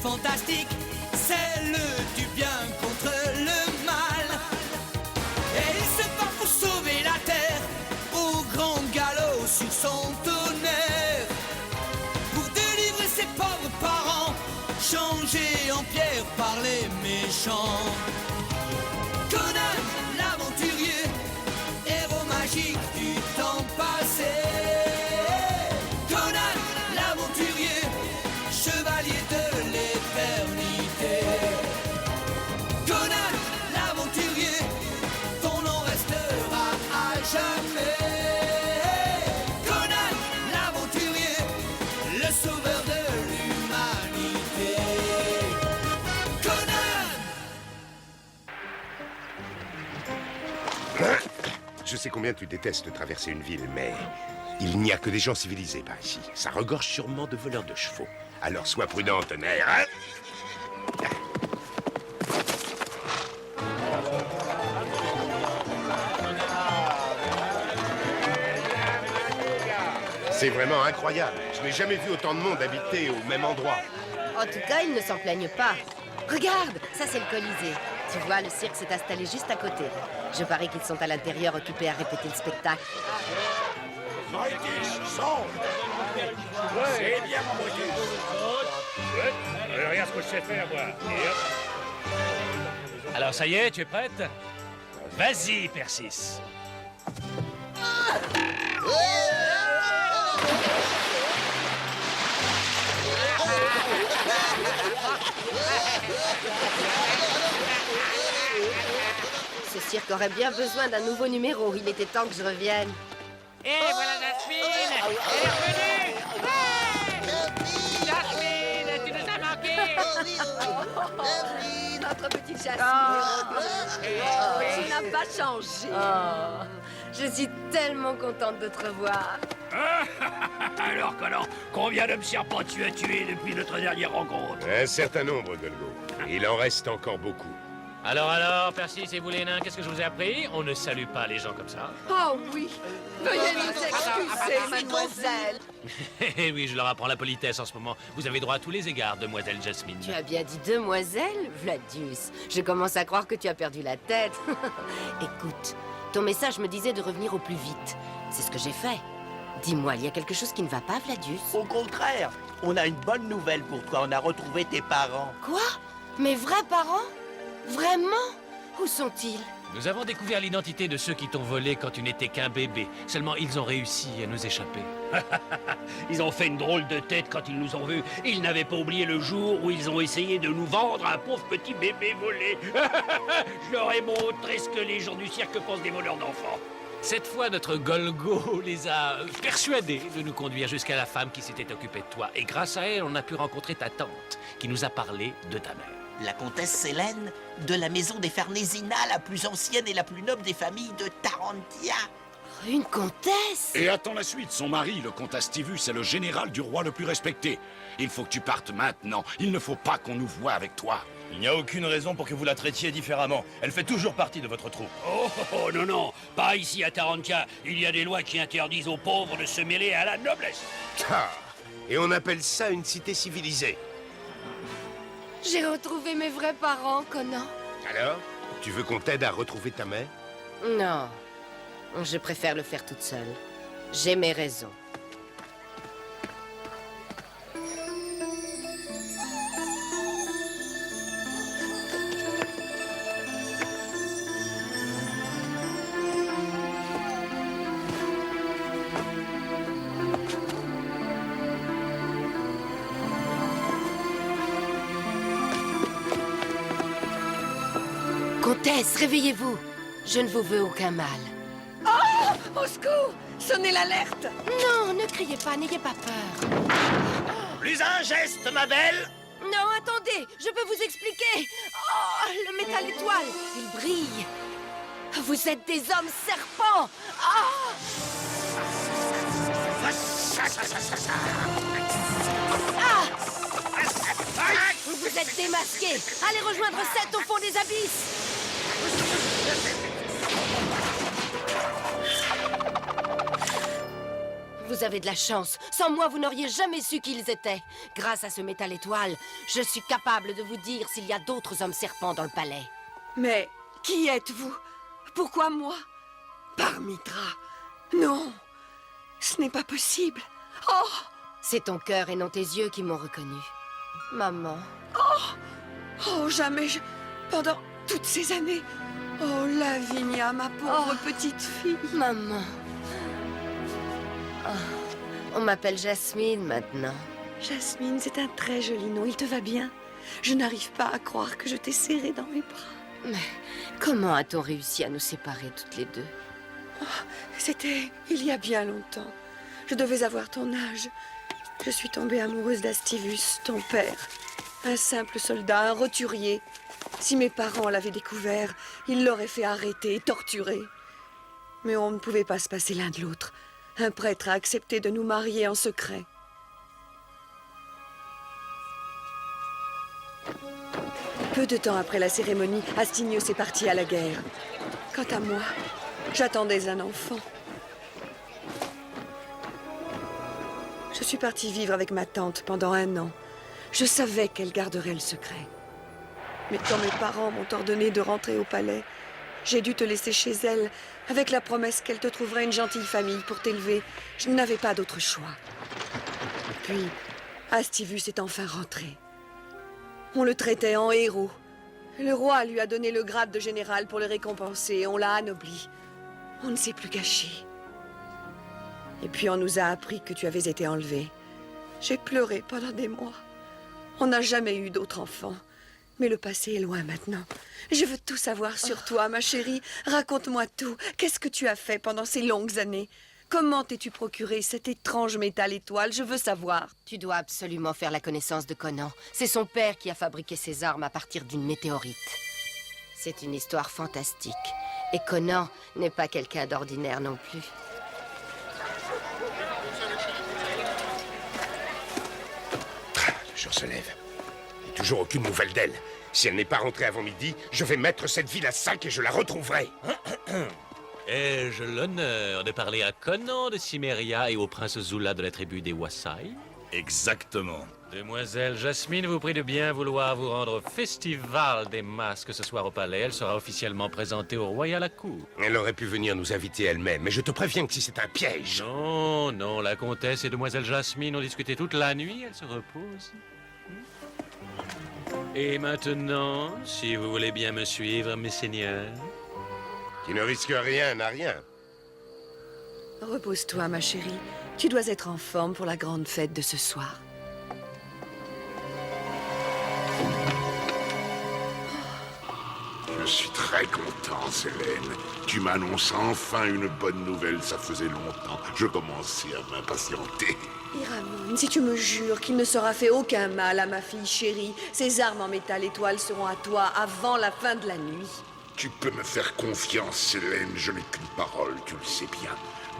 fantastique, celle du bien contre le mal. Et il se bat pour sauver la terre, au grand galop sur son tonnerre. Pour délivrer ses pauvres parents, changés en pierre par les méchants. Conan, l'aventurier, héros magique du temps passé. Conan, l'aventurier, chevalier de l'éternité. Conan, l'aventurier, ton nom restera à jamais. Conan, l'aventurier, le sauveur de l'humanité. Conan! Je sais combien tu détestes traverser une ville, mais il n'y a que des gens civilisés par ici. Ça regorge sûrement de voleurs de chevaux. Alors sois prudent, tonnerre, hein? C'est vraiment incroyable. Je n'ai jamais vu autant de monde habiter au même endroit. En tout cas, ils ne s'en plaignent pas. Regarde, ça c'est le Colisée. Tu vois, le cirque s'est installé juste à côté. Je parie qu'ils sont à l'intérieur occupés à répéter le spectacle. C'est bien, mon Brutus. Regarde ce que je sais faire, moi. Et hop. Alors, ça y est, tu es prête? Vas-y, Persis. Ce cirque aurait bien besoin d'un nouveau numéro. Il était temps que je revienne. Et voilà Jasmine! Elle est revenue! Ouais! Jasmine, tu nous as manqué! Notre petite Jasmine. Tu n'as pas changé. Je suis tellement contente de te revoir. Alors, Conan, combien d'hommes serpents tu as tués depuis notre dernière rencontre? Un certain nombre, Golgo. Il en reste encore beaucoup. Alors, Persis et vous les nains, qu'est-ce que je vous ai appris? On ne salue pas les gens comme ça. Oh oui. Veuillez nous excuser, mademoiselle. Eh oui, je leur apprends la politesse en ce moment. Vous avez droit à tous les égards, demoiselle Jasmine. Tu as bien dit demoiselle, Vladius. Je commence à croire que tu as perdu la tête. Écoute, ton message me disait de revenir au plus vite. C'est ce que j'ai fait. Dis-moi, il y a quelque chose qui ne va pas, Vladius? Au contraire, on a une bonne nouvelle pour toi. On a retrouvé tes parents. Quoi? Mes vrais parents? Vraiment? Où sont-ils? Nous avons découvert l'identité de ceux qui t'ont volé quand tu n'étais qu'un bébé. Seulement, ils ont réussi à nous échapper. Ils ont fait une drôle de tête quand ils nous ont vus. Ils n'avaient pas oublié le jour où ils ont essayé de nous vendre un pauvre petit bébé volé. Je leur ai montré ce que les gens du cirque pensent des voleurs d'enfants. Cette fois, notre Golgo les a persuadés de nous conduire jusqu'à la femme qui s'était occupée de toi. Et grâce à elle, on a pu rencontrer ta tante, qui nous a parlé de ta mère. La comtesse Célène, de la maison des Farnesina, la plus ancienne et la plus noble des familles de Tarantia. Une comtesse? Et attends la suite. Son mari, le comte Astivus, est le général du roi le plus respecté. Il faut que tu partes maintenant. Il ne faut pas qu'on nous voie avec toi. Il n'y a aucune raison pour que vous la traitiez différemment. Elle fait toujours partie de votre troupe. Oh, non, non. Pas ici à Tarantia. Il y a des lois qui interdisent aux pauvres de se mêler à la noblesse. Ah, et on appelle ça une cité civilisée. J'ai retrouvé mes vrais parents, Conan. Alors, tu veux qu'on t'aide à retrouver ta mère? Non. Je préfère le faire toute seule. J'ai mes raisons. Comtesse, réveillez-vous. Je ne vous veux aucun mal. Oh! Au secours! Sonnez l'alerte! Non, ne criez pas, n'ayez pas peur. Plus un geste, ma belle! Non, attendez, je peux vous expliquer. Oh, le métal étoile, il brille. Vous êtes des hommes serpents. Ah! Ah! Vous êtes démasqués. Allez rejoindre Seth au fond des abysses. Vous vous avez de la chance. Sans moi, vous n'auriez jamais su qui ils étaient. Grâce à ce métal étoile, je suis capable de vous dire s'il y a d'autres hommes serpents dans le palais. Mais qui êtes-vous? Pourquoi moi? Parmitra. Non, ce n'est pas possible. Oh! C'est ton cœur et non tes yeux qui m'ont reconnu. Maman. Oh, jamais je... Pendant toutes ces années... Oh, Lavinia, ma pauvre petite fille. Maman. Oh, on m'appelle Jasmine maintenant. Jasmine, c'est un très joli nom, il te va bien? Je n'arrive pas à croire que je t'ai serrée dans mes bras. Mais comment a-t-on réussi à nous séparer toutes les deux? C'était il y a bien longtemps. Je devais avoir ton âge. Je suis tombée amoureuse d'Astivus, ton père. Un simple soldat, un roturier. Si mes parents l'avaient découvert, ils l'auraient fait arrêter et torturer. Mais on ne pouvait pas se passer l'un de l'autre. Un prêtre a accepté de nous marier en secret. Peu de temps après la cérémonie, Astinios est parti à la guerre. Quant à moi, j'attendais un enfant. Je suis partie vivre avec ma tante pendant 1 an. Je savais qu'elle garderait le secret. Mais quand mes parents m'ont ordonné de rentrer au palais, j'ai dû te laisser chez elle, avec la promesse qu'elle te trouverait une gentille famille pour t'élever. Je n'avais pas d'autre choix. Puis, Astivus est enfin rentré. On le traitait en héros. Le roi lui a donné le grade de général pour le récompenser et on l'a anobli. On ne s'est plus caché. Et puis on nous a appris que tu avais été enlevé. J'ai pleuré pendant des mois. On n'a jamais eu d'autres enfants. Mais le passé est loin maintenant. Je veux tout savoir sur toi, ma chérie. Raconte-moi tout. Qu'est-ce que tu as fait pendant ces longues années? Comment t'es-tu procuré cet étrange métal étoile? Je veux savoir. Tu dois absolument faire la connaissance de Conan. C'est son père qui a fabriqué ses armes à partir d'une météorite. C'est une histoire fantastique. Et Conan n'est pas quelqu'un d'ordinaire non plus. Le jour se lève. Et toujours aucune nouvelle d'elle. Si elle n'est pas rentrée avant midi, je vais mettre cette ville à sac et je la retrouverai. Ai-je l'honneur de parler à Conan de Cimmeria et au prince Zula de la tribu des Wassai? Exactement. Demoiselle Jasmine vous prie de bien vouloir vous rendre au festival des masques ce soir au palais. Elle sera officiellement présentée au roi et à la cour. Elle aurait pu venir nous inviter elle-même, mais je te préviens que si c'est un piège... Non, non, la comtesse et demoiselle Jasmine ont discuté toute la nuit. Elle se repose. Et maintenant, si vous voulez bien me suivre, mes seigneurs. Qui ne risque rien n'a rien. Repose-toi, ma chérie. Tu dois être en forme pour la grande fête de ce soir. Je suis très content, Célène. Tu m'annonces enfin une bonne nouvelle, ça faisait longtemps. Je commençais à m'impatienter. Iramon, si tu me jures qu'il ne sera fait aucun mal à ma fille chérie, ces armes en métal étoile seront à toi avant la fin de la nuit. Tu peux me faire confiance, Célène, je n'ai qu'une parole, tu le sais bien.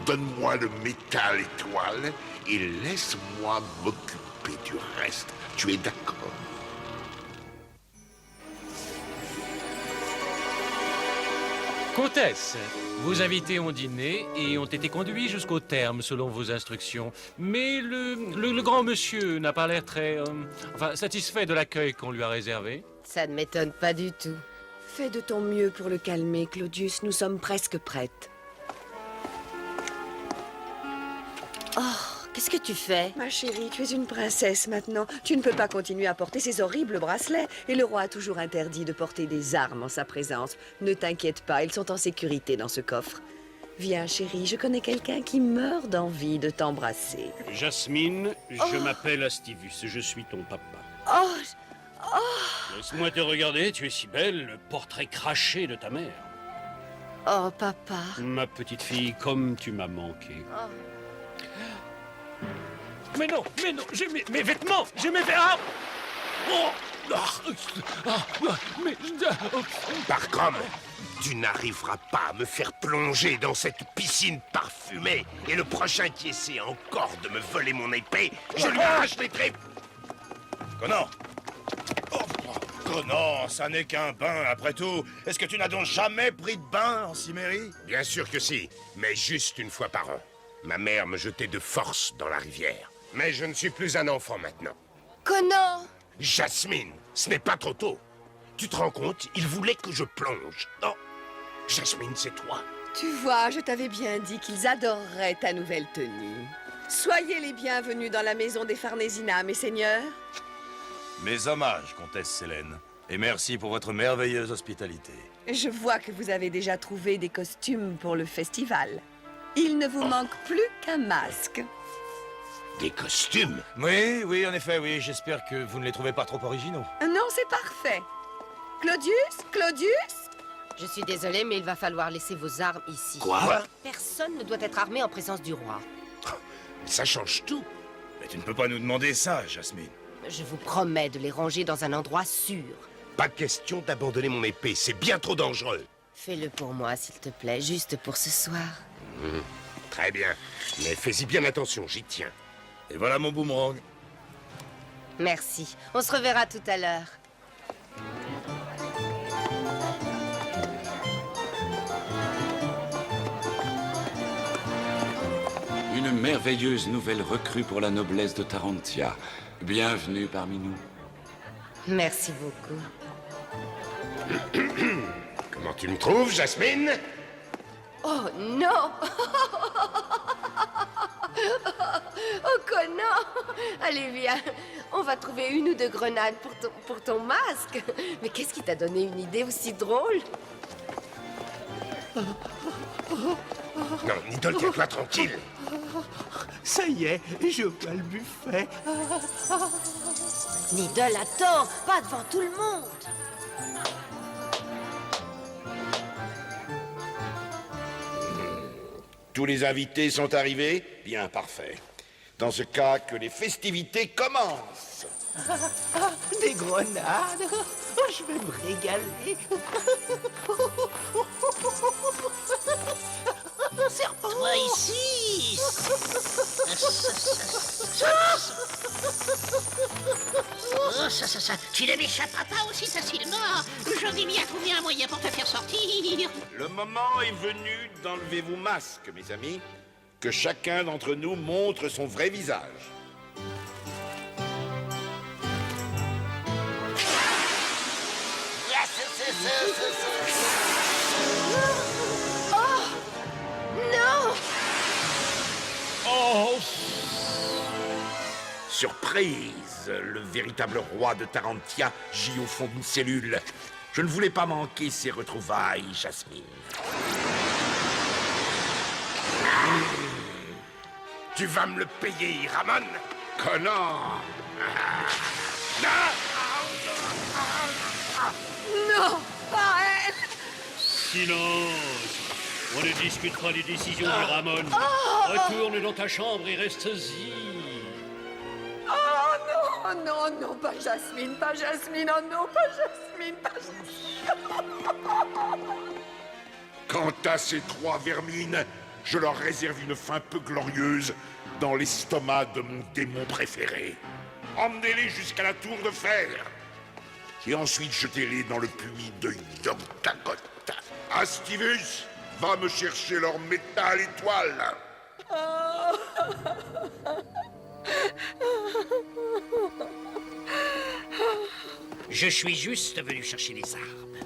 Donne-moi le métal étoile et laisse-moi m'occuper du reste. Tu es d'accord? Comtesse, vos invités ont dîné et ont été conduits jusqu'au terme selon vos instructions. Mais le grand monsieur n'a pas l'air très... satisfait de l'accueil qu'on lui a réservé. Ça ne m'étonne pas du tout. Fais de ton mieux pour le calmer, Claudius. Nous sommes presque prêtes. Oh, qu'est-ce que tu fais? Ma chérie, tu es une princesse maintenant. Tu ne peux pas continuer à porter ces horribles bracelets. Et le roi a toujours interdit de porter des armes en sa présence. Ne t'inquiète pas, ils sont en sécurité dans ce coffre. Viens, chérie, je connais quelqu'un qui meurt d'envie de t'embrasser. Jasmine, je m'appelle Astivus, je suis ton papa. Oh, Laisse-moi te regarder, tu es si belle, le portrait craché de ta mère. Oh, papa. Ma petite fille, comme tu m'as manqué. Mais non, j'ai mes vêtements, j'ai mes vêtements. Barcom, tu n'arriveras pas à me faire plonger dans cette piscine parfumée. Et le prochain qui essaie encore de me voler mon épée, je lui arrache les tripes. Conan! Conan, ça n'est qu'un bain, après tout. Est-ce que tu n'as donc jamais pris de bain en Cimmérie? Bien sûr que si, mais juste une fois par an. Ma mère me jetait de force dans la rivière. Mais je ne suis plus un enfant maintenant. Conan! Jasmine, ce n'est pas trop tôt. Tu te rends compte? Il voulait que je plonge. Non, Jasmine, c'est toi. Tu vois, je t'avais bien dit qu'ils adoreraient ta nouvelle tenue. Soyez les bienvenus dans la maison des Farnesina, mes seigneurs. Mes hommages, comtesse Célène. Et merci pour votre merveilleuse hospitalité. Je vois que vous avez déjà trouvé des costumes pour le festival. Il ne vous manque plus qu'un masque. Des costumes? Oui, en effet, oui. J'espère que vous ne les trouvez pas trop originaux. Non, c'est parfait. Claudius? Je suis désolée, mais il va falloir laisser vos armes ici. Quoi? Personne ne doit être armé en présence du roi. Ça change tout. Mais tu ne peux pas nous demander ça, Jasmine. Je vous promets de les ranger dans un endroit sûr. Pas question d'abandonner mon épée, c'est bien trop dangereux. Fais-le pour moi, s'il te plaît, juste pour ce soir. Très bien, mais fais-y bien attention, j'y tiens. Et voilà mon boomerang. Merci. On se reverra tout à l'heure. Une merveilleuse nouvelle recrue pour la noblesse de Tarantia. Bienvenue parmi nous. Merci beaucoup. Comment tu me trouves, Jasmine? Oh non! Oh Conan! Allez, viens. On va trouver une ou deux grenades pour ton masque. Mais qu'est-ce qui t'a donné une idée aussi drôle? Non, Nidol, tiens-toi tranquille. Ça y est, je vois le buffet. Nidol, attends! Pas devant tout le monde! Tous les invités sont arrivés? Bien, parfait. Dans ce cas, que les festivités commencent. Des grenades. Oh, je vais me régaler. Serpent. Toi ici. Oh, ça. Tu ne m'échapperas pas aussi facilement. Je vais bien trouver un moyen pour te faire sortir. Le moment est venu d'enlever vos masques, mes amis. Que chacun d'entre nous montre son vrai visage. Non! Oh! Surprise! Le véritable roi de Tarantia gît au fond d'une cellule. Je ne voulais pas manquer ces retrouvailles, Jasmine. Tu vas me le payer, Ramon? Conan! Non, pas elle! Silence! On ne discute pas des décisions du Ramon. Retourne dans ta chambre et reste-y. Oh non, pas Jasmine, oh non, pas Jasmine. Quant à ces trois vermines, je leur réserve une fin peu glorieuse dans l'estomac de mon démon préféré. Emmenez-les jusqu'à la tour de fer. Et ensuite jetez-les dans le puits de Yogg-Dagoth. Astivus, va me chercher leur métal étoile. Je suis juste venu chercher les armes.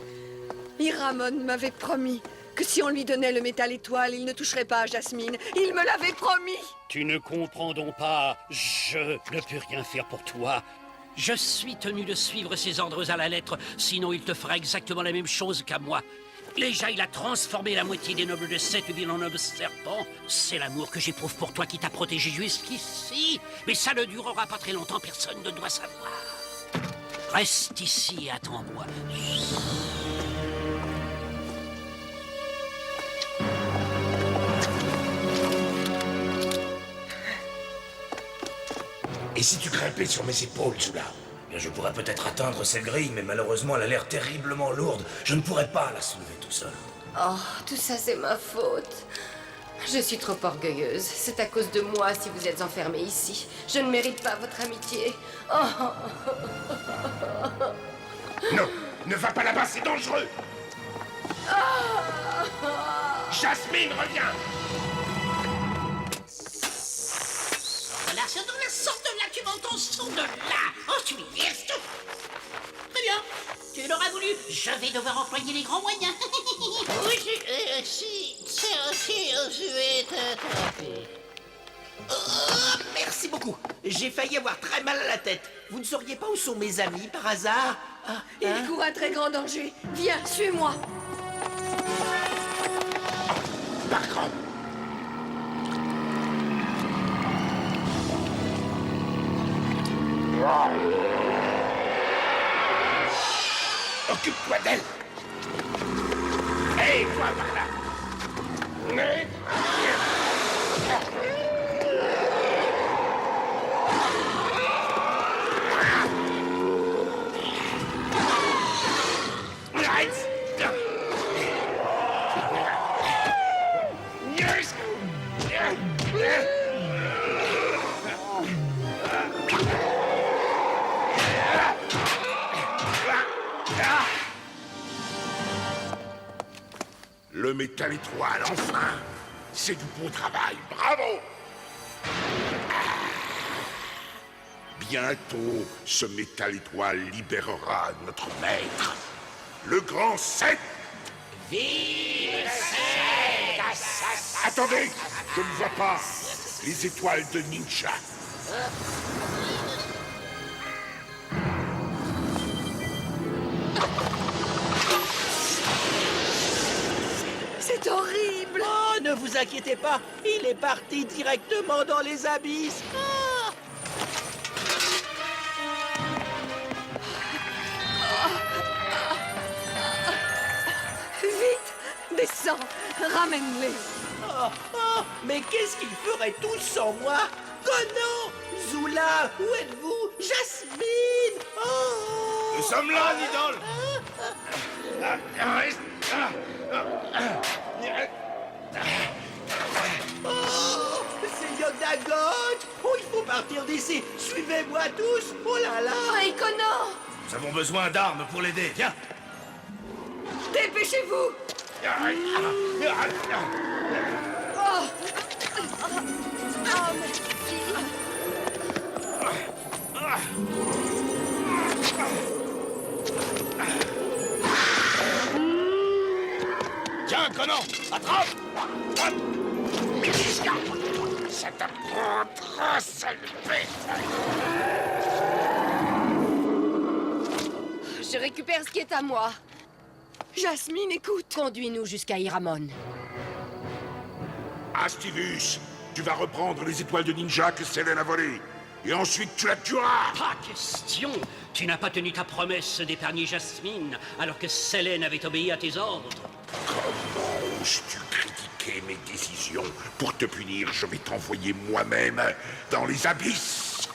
Iramon m'avait promis que si on lui donnait le métal étoile, il ne toucherait pas à Jasmine. Il me l'avait promis. Tu ne comprends donc pas. Je ne peux rien faire pour toi. Je suis tenu de suivre ses ordres à la lettre, sinon il te fera exactement la même chose qu'à moi. Déjà, il a transformé la moitié des nobles de cette ville en nobles serpents. C'est l'amour que j'éprouve pour toi qui t'a protégé jusqu'ici. Mais ça ne durera pas très longtemps, personne ne doit savoir. Reste ici et attends-moi. Et si tu grimpais sur mes épaules, Zula? Bien, je pourrais peut-être atteindre cette grille, mais malheureusement, elle a l'air terriblement lourde. Je ne pourrais pas la soulever tout seul. Oh, tout ça, c'est ma faute. Je suis trop orgueilleuse. C'est à cause de moi si vous êtes enfermés ici. Je ne mérite pas votre amitié. Oh. Non, ne va pas là-bas, c'est dangereux. Jasmine, reviens. Très bien. Tu l'auras voulu. Je vais devoir employer les grands moyens. Oui, je vais t'attraper. Merci beaucoup. J'ai failli avoir très mal à la tête. Vous ne sauriez pas où sont mes amis, par hasard? Il court un très grand danger. Viens, suis-moi. Par contre. Occupe-toi d'elle. Hé, toi par là. Le métal étoile, enfin! C'est du bon travail, bravo! Bientôt, ce métal étoile libérera notre maître, le grand Seth! Vive Attendez! Je ne vois pas les étoiles de ninja. C'est horrible. Oh, ne vous inquiétez pas, il est parti directement dans les abysses. Ah. Vite, descends, ramène-les. Mais qu'est-ce qu'ils feraient tous sans moi? Conan, Zula, où êtes-vous? Jasmine. Oh. Nous sommes là, Nidal. Oh, c'est Yodagon. Oh, il faut partir d'ici. Suivez-moi tous. Oh là là. Hey, Conan, Nous avons besoin d'armes pour l'aider. Viens. dépêchez-vous. Tiens, Conan, attrape. Ça t'apprendra, sale bête! Je récupère ce qui est à moi. Jasmine, écoute. Conduis-nous jusqu'à Iramon. Astivus, tu vas reprendre les étoiles de ninja que Selene a volées. Et ensuite tu la tueras! Pas question. Tu n'as pas tenu ta promesse d'épargner Jasmine, alors que Selene avait obéi à tes ordres. Comment oses-tu critiquer mes décisions? Pour te punir, je vais t'envoyer moi-même dans les abysses.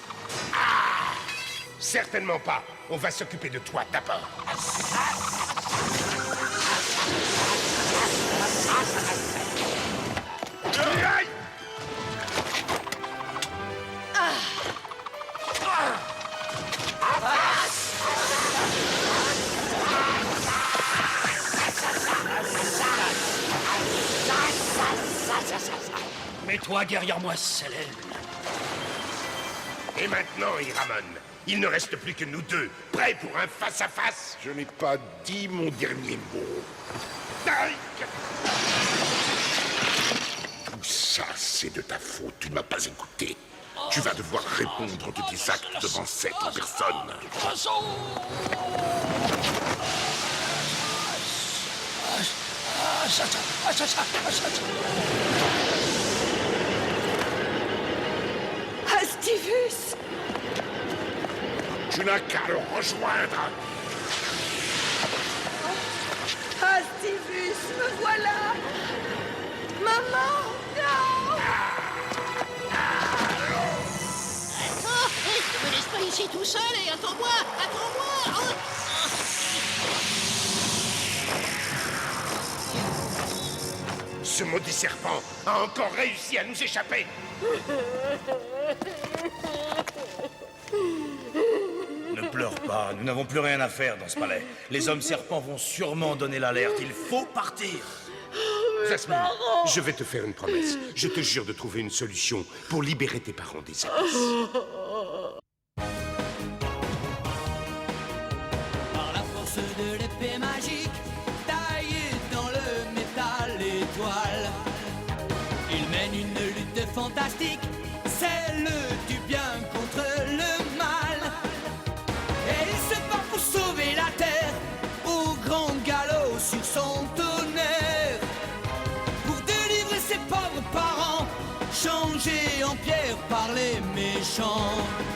Certainement pas. On va s'occuper de toi d'abord. Aïe! Mais toi, derrière moi, Selene. Et maintenant, Iramon, il ne reste plus que nous deux, prêts pour un face-à-face. Je n'ai pas dit mon dernier mot. Aïe! Tout ça, c'est de ta faute. Tu ne m'as pas écouté. Tu vas devoir répondre de tes actes devant cette personne. Astivus. Tu n'as qu'à le rejoindre. Astivus, me voilà. Maman, non. Oh, ne me laisse pas ici tout seul et attends-moi. Oh. Ce maudit serpent a encore réussi à nous échapper. Ne pleure pas, nous n'avons plus rien à faire dans ce palais. Les hommes serpents vont sûrement donner l'alerte, il faut partir. Jasmine, je vais te faire une promesse. Je te jure de trouver une solution pour libérer tes parents des abysses. mène une lutte fantastique, celle du bien contre le mal. Et il se bat pour sauver la terre, au grand galop sur son tonnerre. Pour délivrer ses pauvres parents, changés en pierre par les méchants.